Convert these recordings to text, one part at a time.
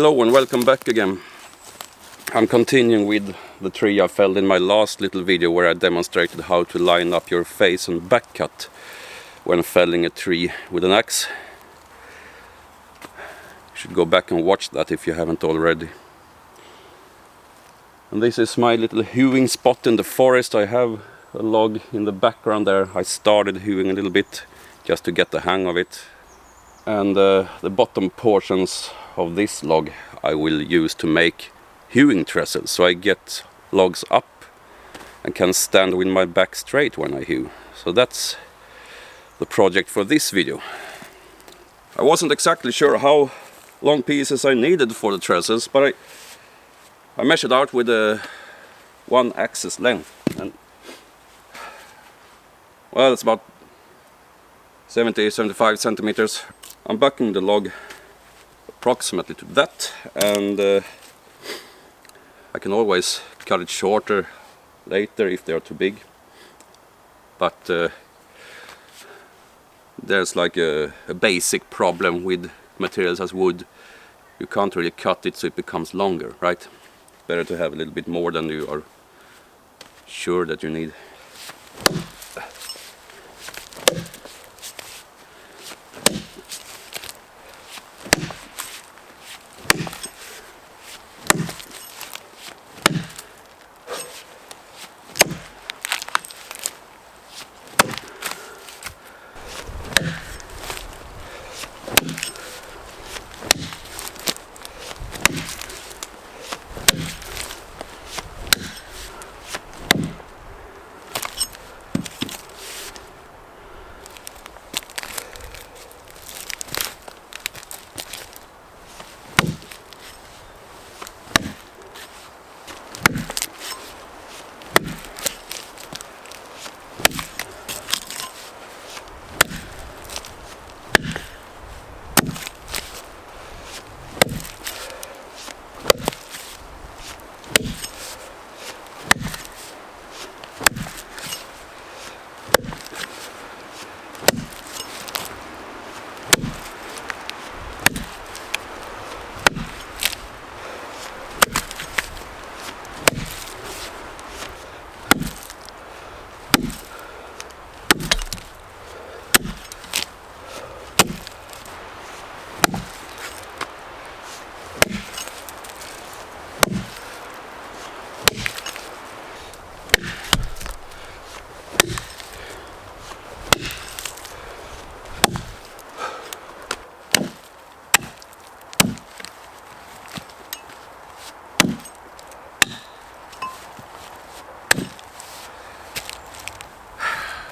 Hello and welcome back again. I'm continuing with the tree I felled in my last little video where I demonstrated how to line up your face and back cut when felling a tree with an axe. You should go back and watch that if you haven't already. And this is my little hewing spot in the forest. I have a log in the background there. I started hewing a little bit just to get the hang of it. And the bottom portions of this log I will use to make hewing trestles, so I get logs up and can stand with my back straight when I hew. So that's the project for this video. I wasn't exactly sure how long pieces I needed for the trestles, but I measured out with a 1 axis length, and well, it's about 70-75 centimeters. I'm bucking the log approximately to that, and I can always cut it shorter later if they are too big, but there's like a basic problem with materials as wood. You can't really cut it so it becomes longer, right? Better to have a little bit more than you are sure that you need.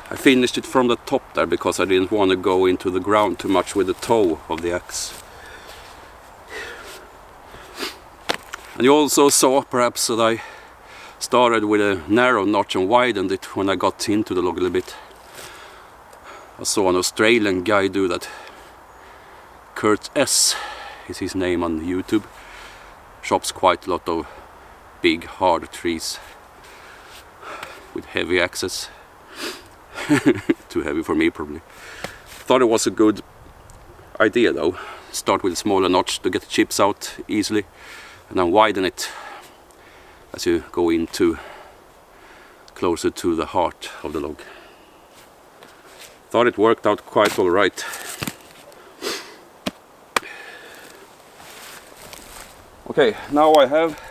I finished it from the top there because I didn't want to go into the ground too much with the toe of the axe. And you also saw perhaps that I started with a narrow notch and widened it when I got into the log a little bit. I saw an Australian guy do that. Kurt S is his name on YouTube. Chops quite a lot of big hard trees with heavy axes. Too heavy for me probably. Thought it was a good idea though. Start with a smaller notch to get the chips out easily, and then widen it as you go into closer to the heart of the log. Thought it worked out quite all right. Okay, now I have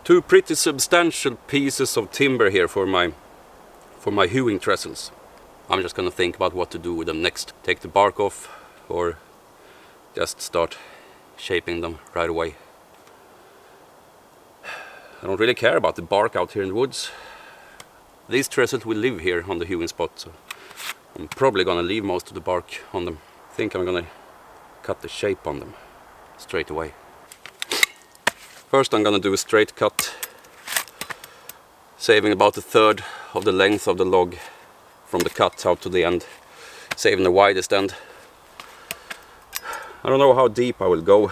two pretty substantial pieces of timber here for my hewing trestles. I'm just gonna think about what to do with them next. Take the bark off or just start shaping them right away. I don't really care about the bark out here in the woods. These trestles will live here on the hewing spot, so I'm probably gonna leave most of the bark on them. I think I'm gonna cut the shape on them straight away. First I'm gonna do a straight cut, saving about a third of the length of the log from the cut out to the end, saving the widest end. I don't know how deep I will go.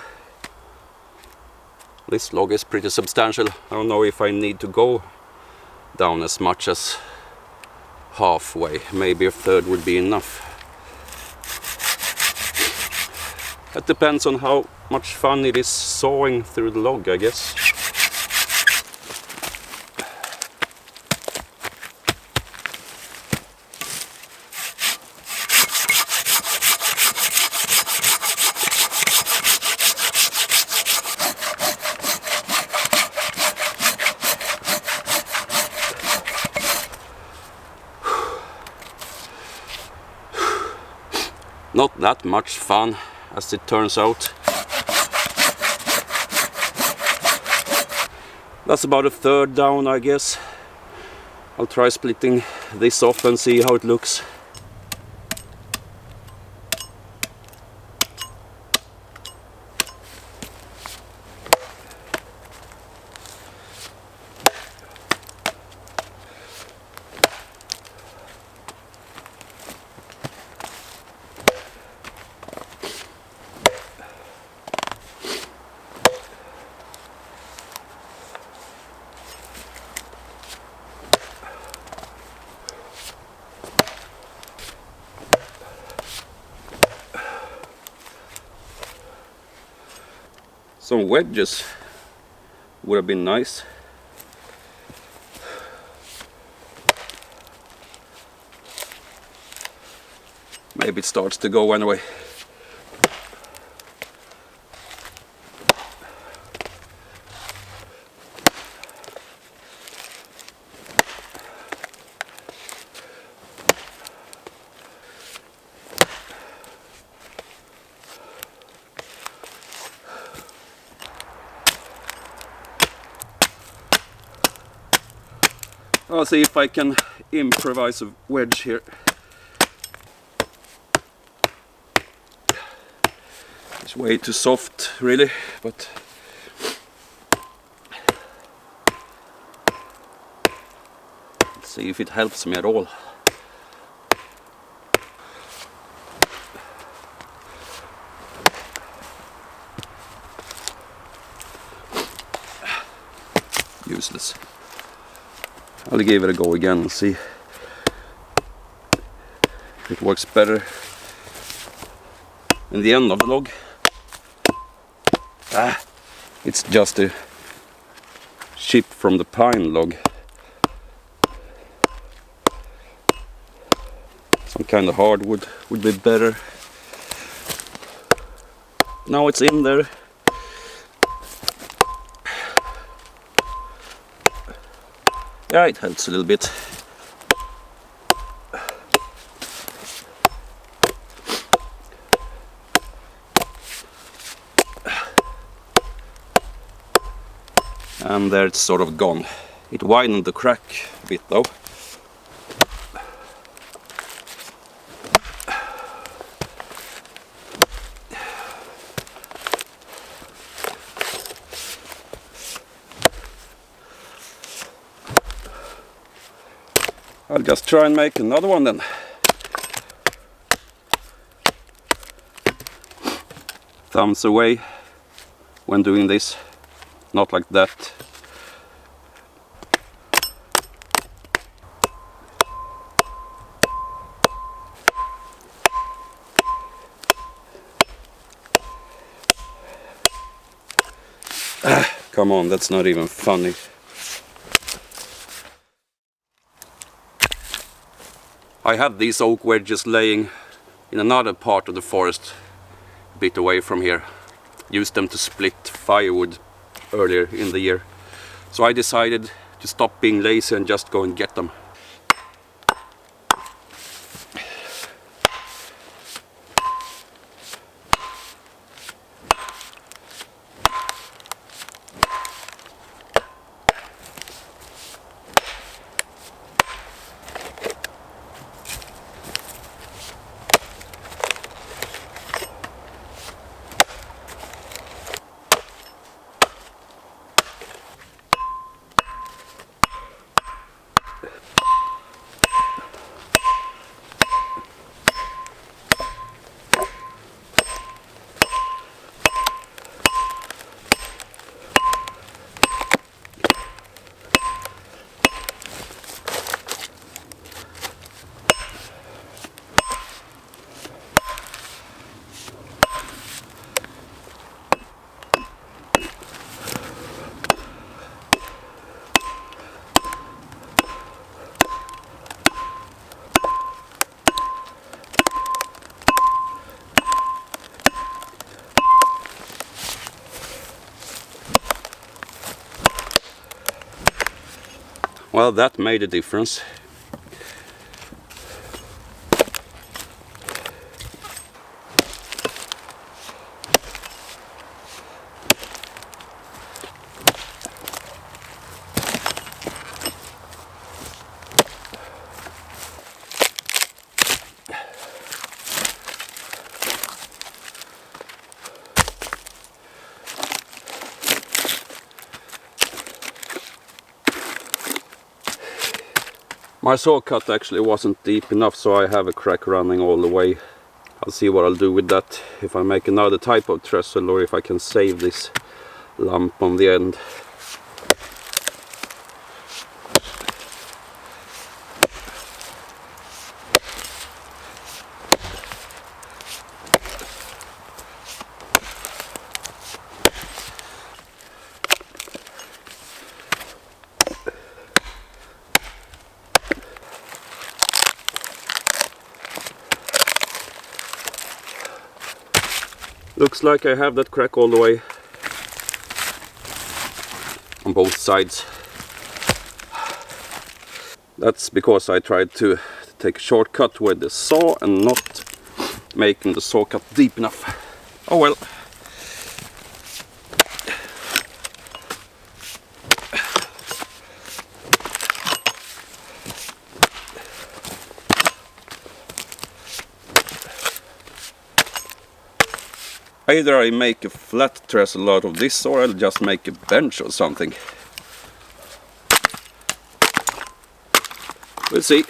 This log is pretty substantial. I don't know if I need to go down as much as halfway. Maybe a third would be enough. It depends on how much fun it is sawing through the log, I guess. Not that much fun, as it turns out. That's about a third down, I guess. I'll try splitting this off and see how it looks. Some wedges would have been nice. Maybe it starts to go anyway. I'll see if I can improvise a wedge here. It's way too soft, really, but let's see if it helps me at all. Useless. I'll give it a go again and see if it works better in the end of the log. It's just a chip from the pine log. Some kind of hardwood would be better. Now it's in there. Yeah, it helps a little bit. And there it's sort of gone. It widened the crack a bit though. I'll just try and make another one then. Thumbs away when doing this, not like that. Come on, that's not even funny. I had these oak wedges laying in another part of the forest, a bit away from here. Used them to split firewood earlier in the year. So I decided to stop being lazy and just go and get them. Well, that made a difference. My saw cut actually wasn't deep enough, so I have a crack running all the way. I'll see what I'll do with that, if I make another type of trestle or if I can save this lump on the end. Looks like I have that crack all the way on both sides. That's because I tried to take a shortcut with the saw and not making the saw cut deep enough. Oh well. Either I make a flat trestle out of this or I'll just make a bench or something. We'll see.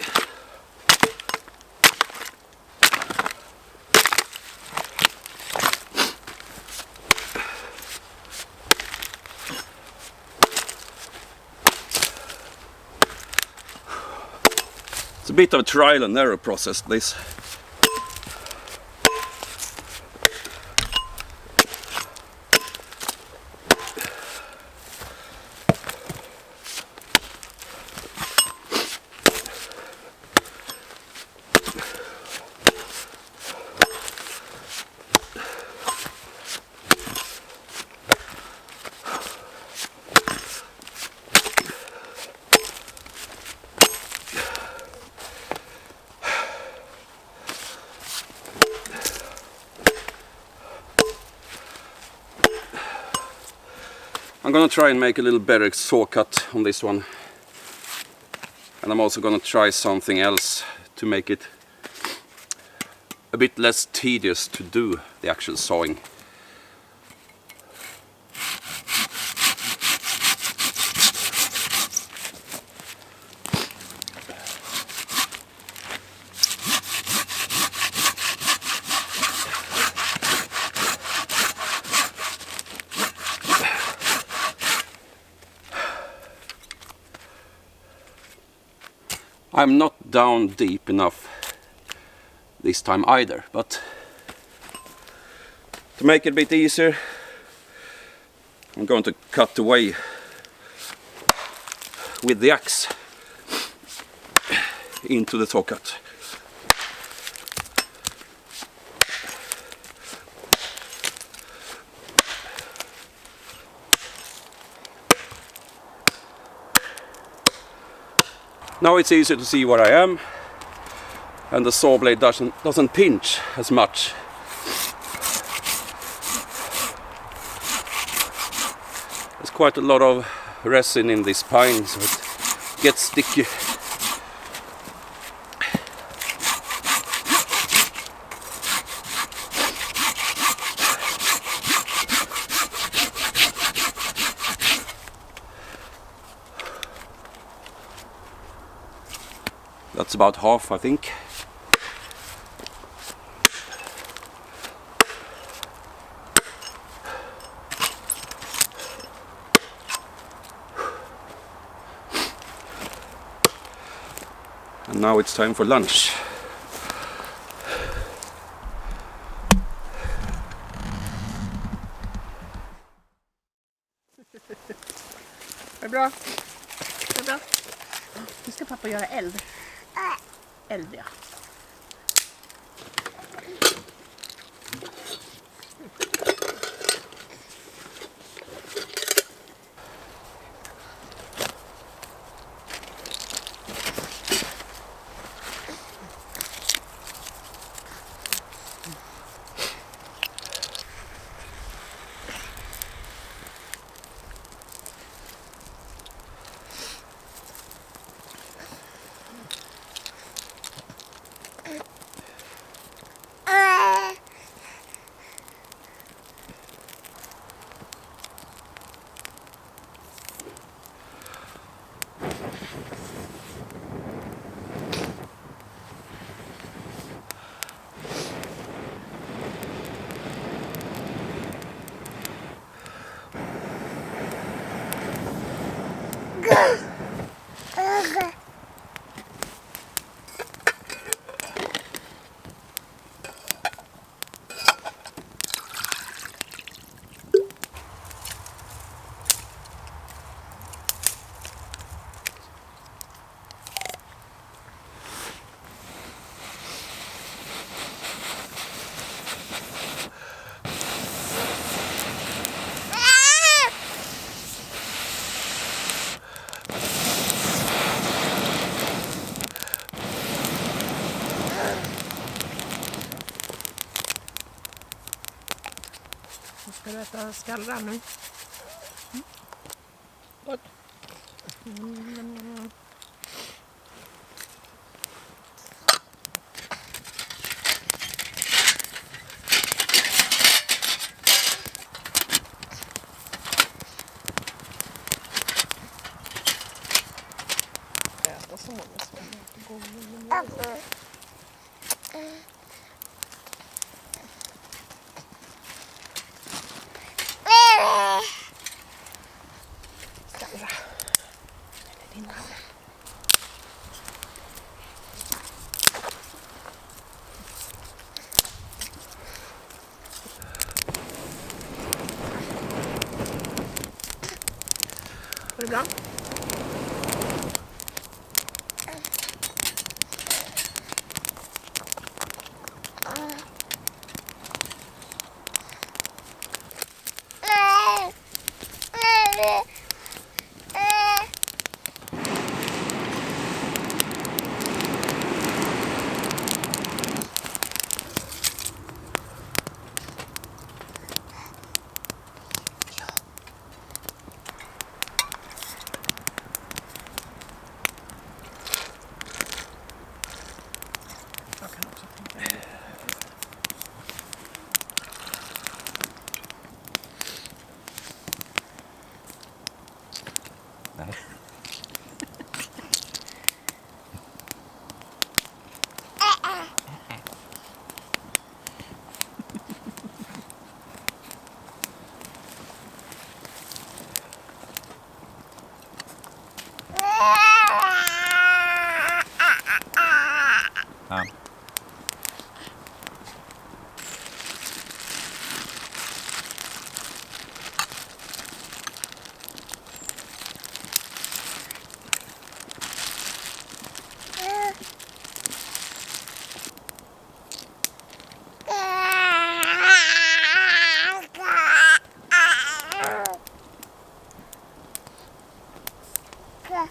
It's a bit of a trial and error process, this. I'm gonna try and make a little better saw cut on this one, and I'm also gonna try something else to make it a bit less tedious to do the actual sawing. I'm not down deep enough this time either, but to make it a bit easier, I'm going to cut away with the axe into the saw cut. Now it's easier to see where I am, and the saw blade doesn't pinch as much. There's quite a lot of resin in this pine, so it gets sticky. That's about half, I think. And now it's time for lunch. Är det bra? Är det bra? Nu ska pappa göra eld. Eld, ja. Ska du äta skallra nu? Gott. Äta så många gånger. Skallra. Eller din hand. Var det bra? Jag kan också tänka mig det. Nej. Ja.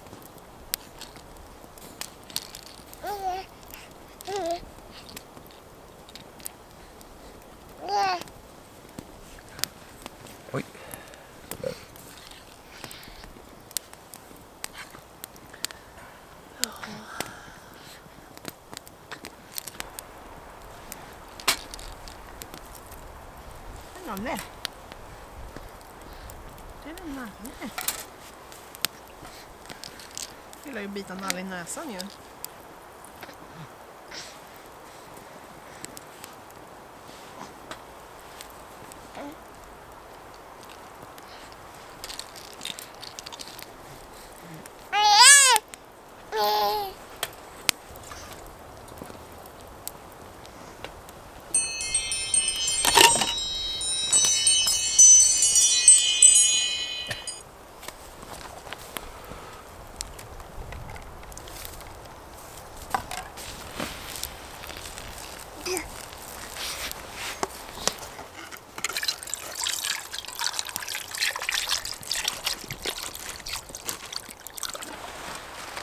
Oj. Nalle. Det är en nalle. Jag gillar ju att bita nalle i näsan ju.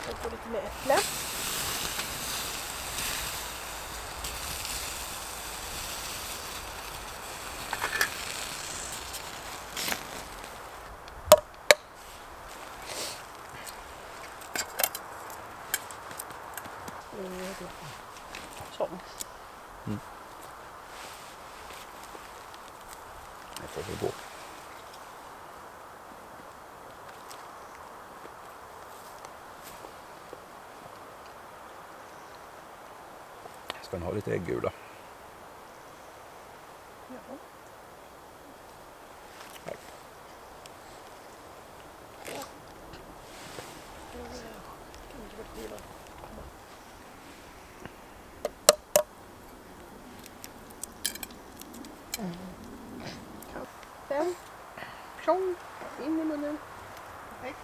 Jag får lite mer äpple. Så. Det får vi gå. Ska den ha lite äggula? Ja. Här. Sen, tjong, in i munnen. Perfekt.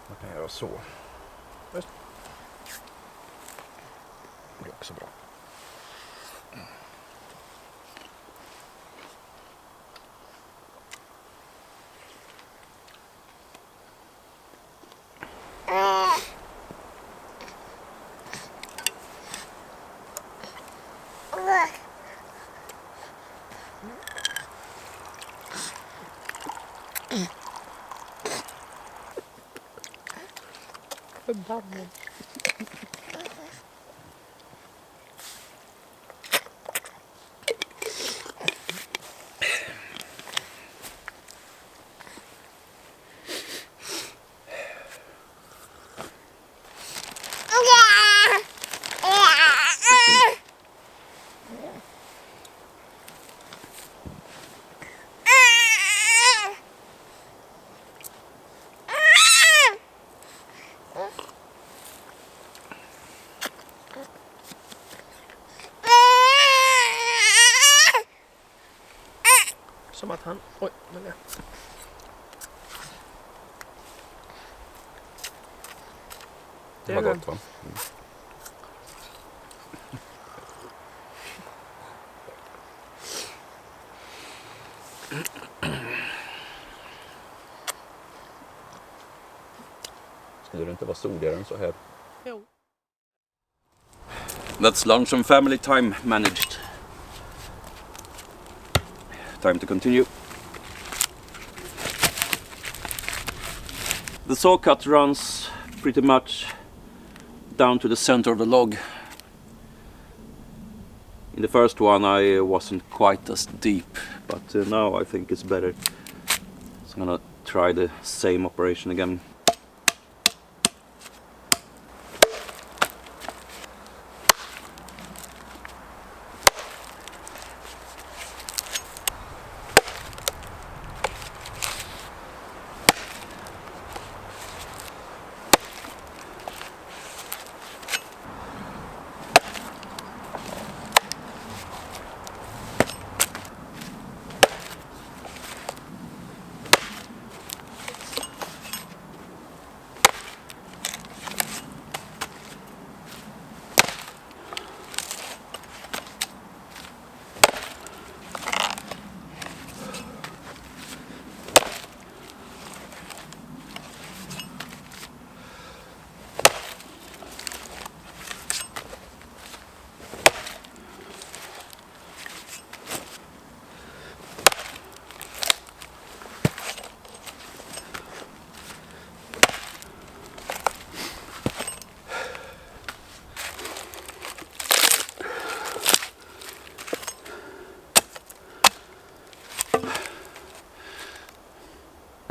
Man kan göra så. Just. Det är också bra. Förbannad. Som att han... Oj, men ja. Det var gott, va? Skulle det inte vara soligare än så här? Jo. That's lunch and family time managed. Time to continue. The saw cut runs pretty much down to the center of the log. In the first one I wasn't quite as deep, but now I think it's better. So I'm gonna try the same operation again.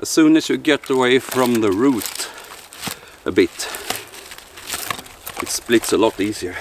As soon as you get away from the root a bit, it splits a lot easier.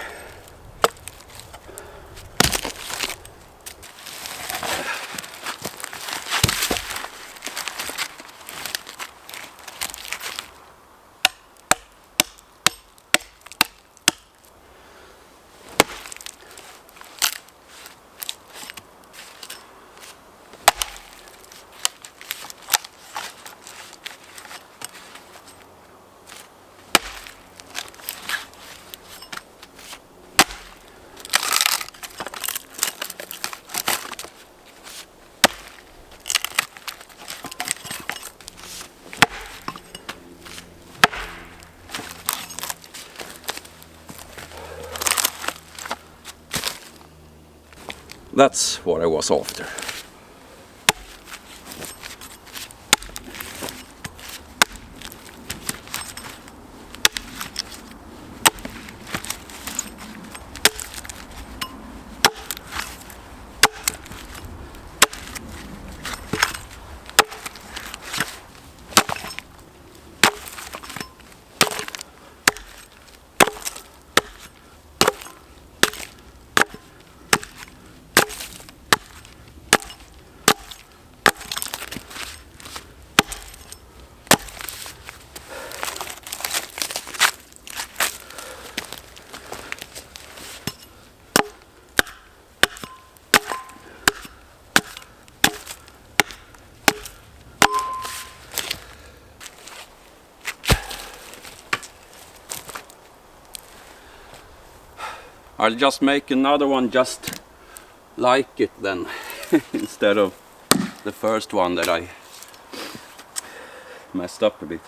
That's what I was after. I'll just make another one just like it then, instead of the first one that I messed up a bit.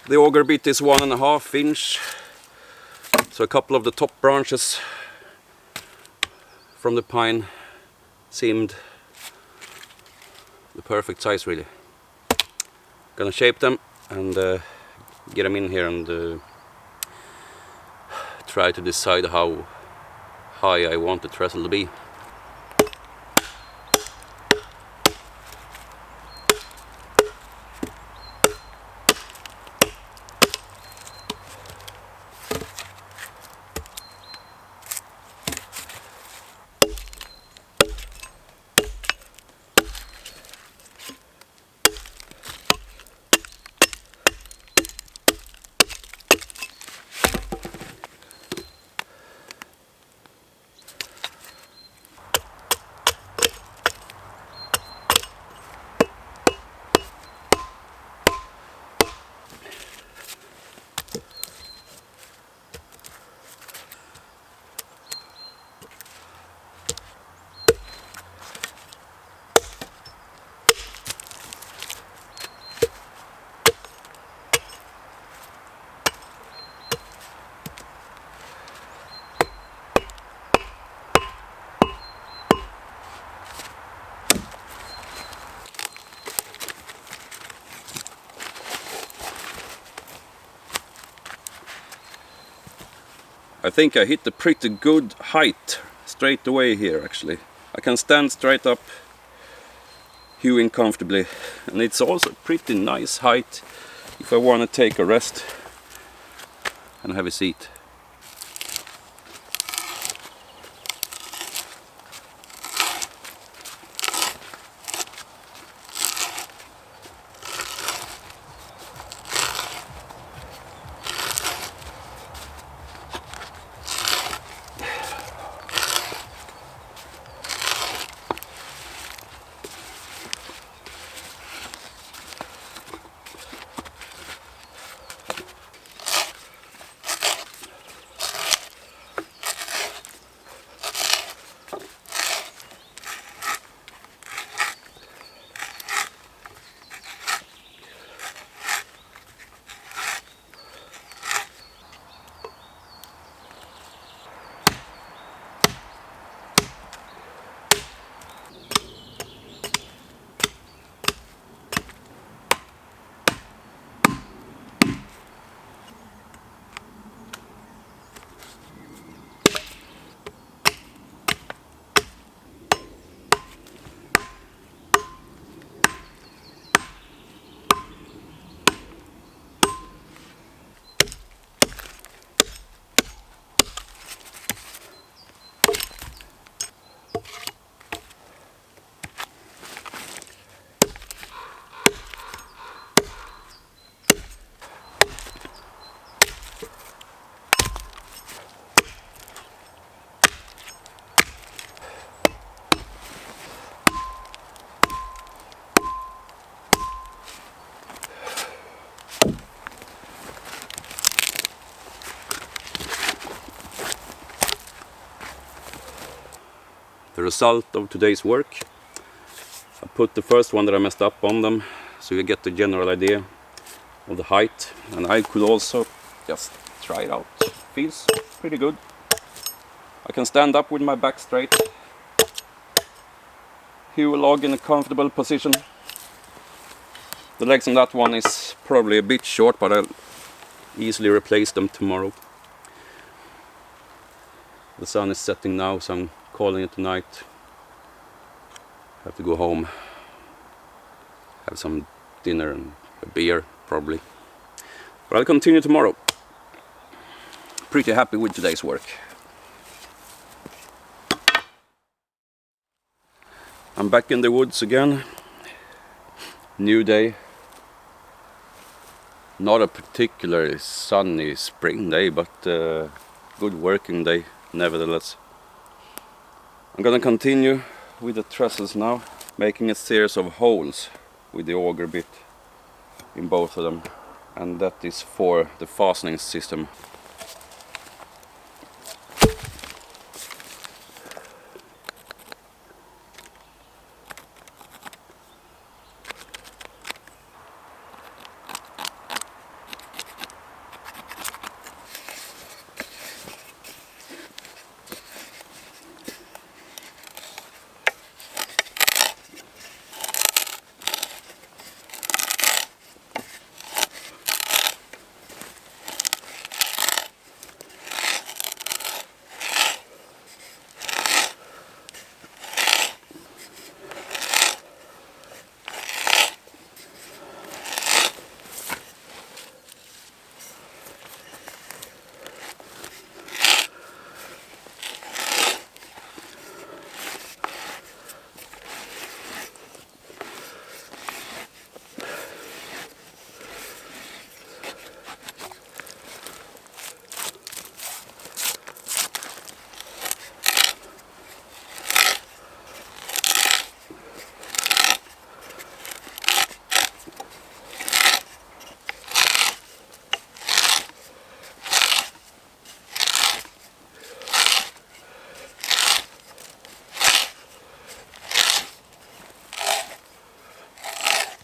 The auger bit is 1.5 inch, so a couple of the top branches from the pine seemed the perfect size really. Gonna shape them and get them in here and try to decide how high I want the trestle to be. I think I hit a pretty good height straight away here actually. I can stand straight up, hewing comfortably, and it's also pretty nice height if I want to take a rest and have a seat. The result of today's work. I put the first one that I messed up on them, so you get the general idea of the height, and I could also just try it out. Feels pretty good. I can stand up with my back straight, hew a log in a comfortable position. The legs on that one is probably a bit short, but I'll easily replace them tomorrow. The sun is setting now, so I'm calling it tonight. Have to go home, have some dinner and a beer probably, but I'll continue tomorrow. Pretty happy with today's work. I'm back in the woods again. New day. Not a particularly sunny spring day, but good working day nevertheless. I'm gonna continue with the trestles now, making a series of holes with the auger bit in both of them, and that is for the fastening system.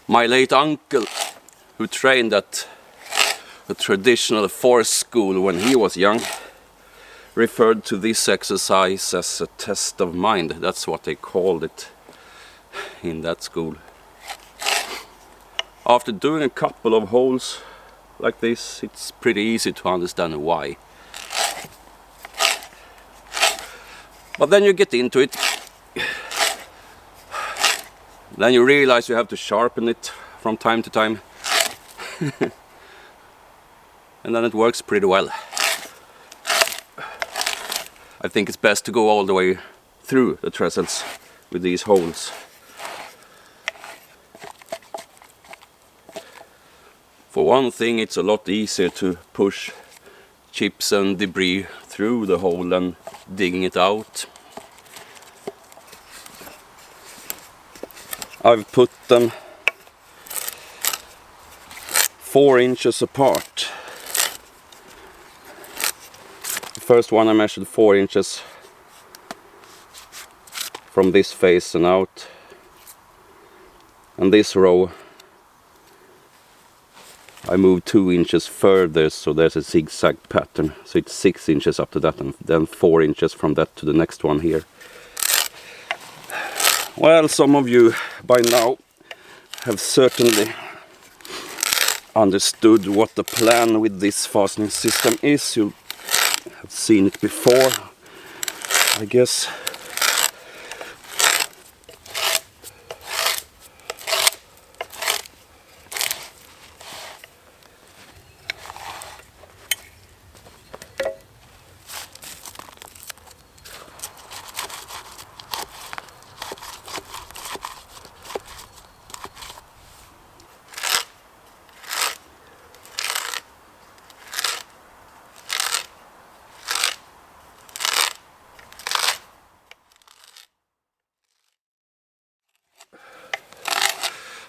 My late uncle, who trained at a traditional forest school when he was young, referred to this exercise as a test of mind. That's what they called it in that school. After doing a couple of holes like this, it's pretty easy to understand why. But then you get into it. Then you realize you have to sharpen it from time to time. And then it works pretty well. I think it's best to go all the way through the trestles with these holes. For one thing, it's a lot easier to push chips and debris through the hole than digging it out. I've put them 4 inches apart. The first one I measured 4 inches from this face and out, and this row I moved 2 inches further, so there's a zigzag pattern, so it's 6 inches up to that, and then 4 inches from that to the next one here. Well, some of you by now have certainly understood what the plan with this fastening system is. You have seen it before, I guess.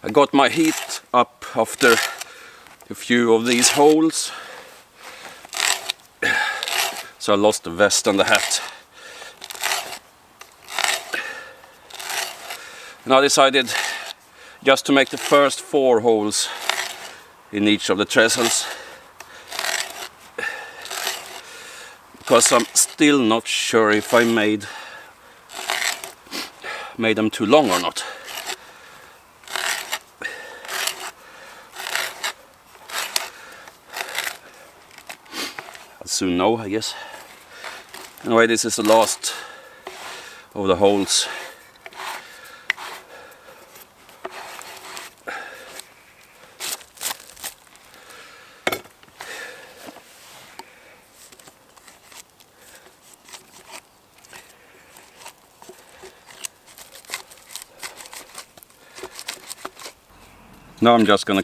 I got my heat up after a few of these holes, so I lost the vest and the hat. And I decided just to make the first 4 holes in each of the trestles, because I'm still not sure if I made them too long or not. I'll soon know, I guess. Anyway, this is the last of the holes. Now I'm just gonna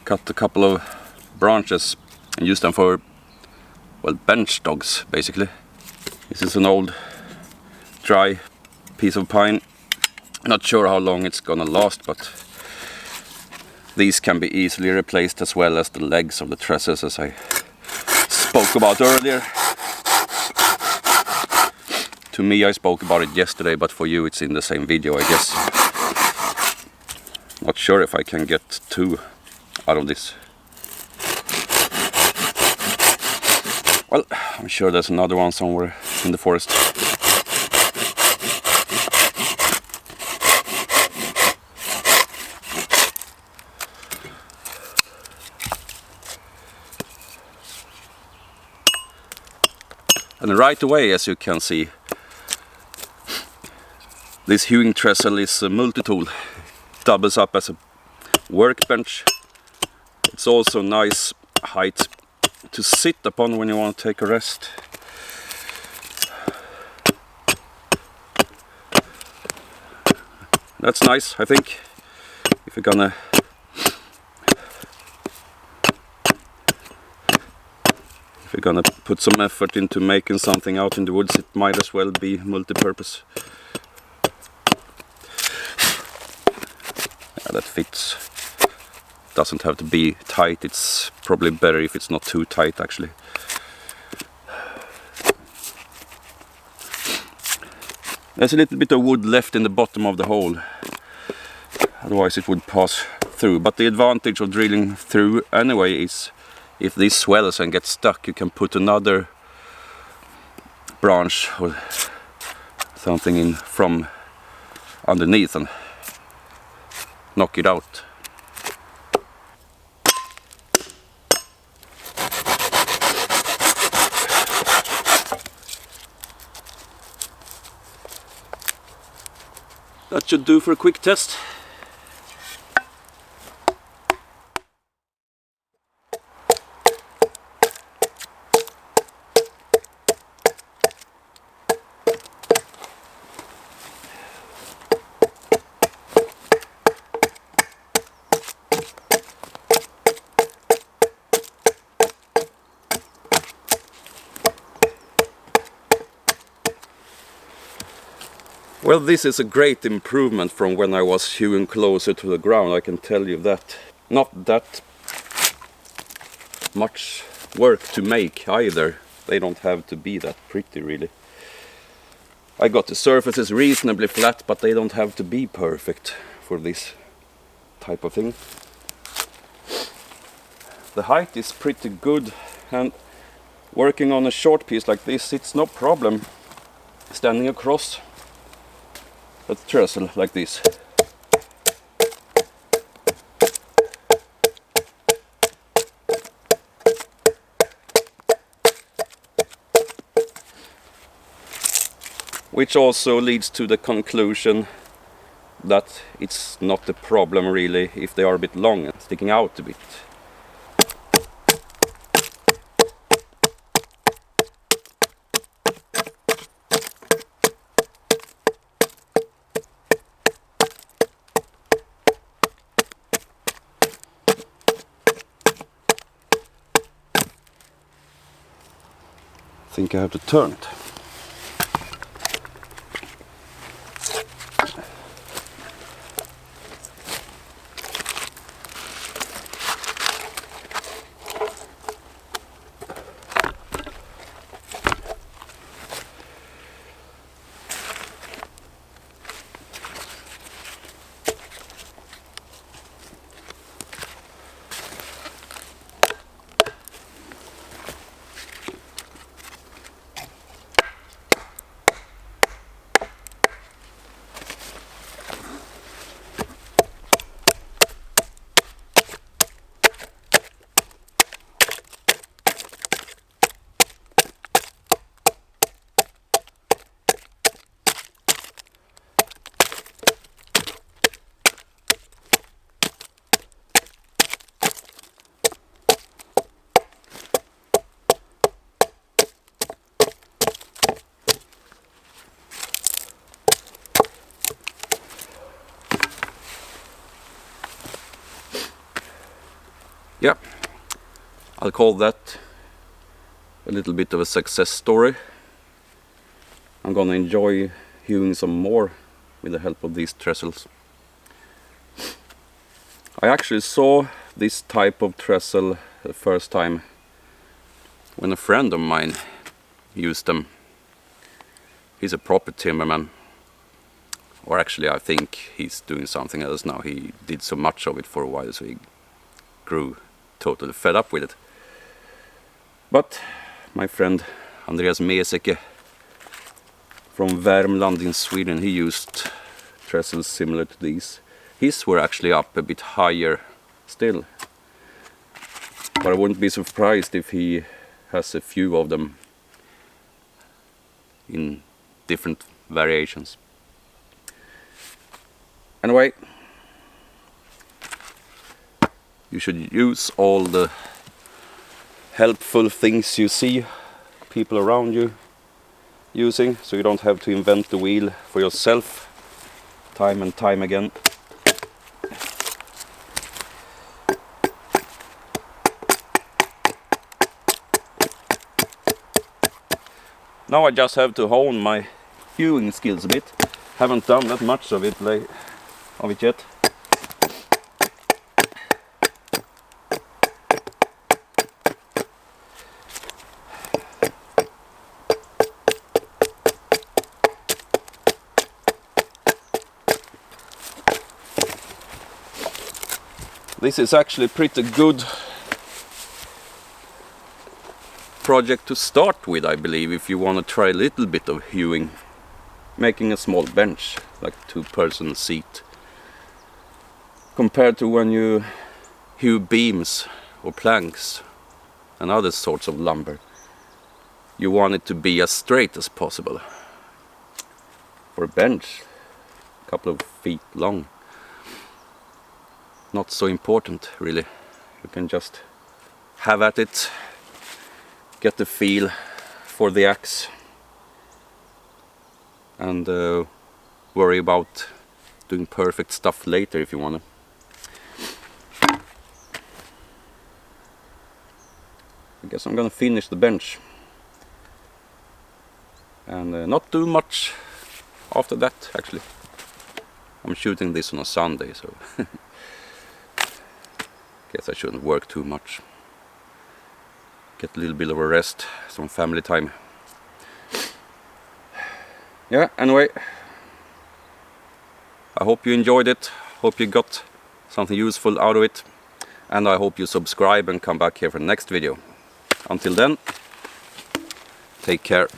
cut a couple of branches and use them for, well, bench dogs basically. This is an old dry piece of pine. Not sure how long it's gonna last, but these can be easily replaced, as well as the legs of the trestles, as I spoke about earlier. To me, I spoke about it yesterday, but for you it's in the same video, I guess. Not sure if I can get 2 out of this. Well, I'm sure there's another one somewhere in the forest. And right away, as you can see, this hewing trestle is a multi-tool. Doubles up as a workbench. It's also nice height to sit upon when you want to take a rest. That's nice, I think. If you're gonna put some effort into making something out in the woods, it might as well be multi-purpose. Yeah, that fits. Doesn't have to be tight. It's probably better if it's not too tight, actually. There's a little bit of wood left in the bottom of the hole, otherwise it would pass through. But the advantage of drilling through anyway is, if this swells and gets stuck, you can put another branch or something in from underneath and knock it out. That should do for a quick test. Well, this is a great improvement from when I was hewing closer to the ground, I can tell you that. Not that much work to make either. They don't have to be that pretty really. I got the surfaces reasonably flat, but they don't have to be perfect for this type of thing. The height is pretty good, and working on a short piece like this, it's no problem standing across a trestle like this. Which also leads to the conclusion that it's not a problem really if they are a bit long and sticking out a bit. I think I have to turn it. Yeah, I'll call that a little bit of a success story. I'm gonna enjoy hewing some more with the help of these trestles. I actually saw this type of trestle the first time when a friend of mine used them. He's a proper timberman, or actually I think he's doing something else now. He did so much of it for a while, so he grew totally fed up with it. But my friend Andreas Meseke from Värmland in Sweden, he used trestles similar to these. His were actually up a bit higher still, but I wouldn't be surprised if he has a few of them in different variations. Anyway, you should use all the helpful things you see people around you using, so you don't have to invent the wheel for yourself time and time again. Now I just have to hone my hewing skills a bit. Haven't done that much of it yet. This is actually a pretty good project to start with, I believe, if you want to try a little bit of hewing. Making a small bench, like a two-person seat. Compared to when you hew beams or planks and other sorts of lumber, you want it to be as straight as possible. For a bench, couple of feet long. Not so important really. You can just have at it, get the feel for the axe, and worry about doing perfect stuff later if you want to. I guess I'm gonna finish the bench and not do much after that actually. I'm shooting this on a Sunday, so guess I shouldn't work too much. Get a little bit of a rest, some family time. Yeah, anyway, I hope you enjoyed it, hope you got something useful out of it, and I hope you subscribe and come back here for the next video. Until then, take care.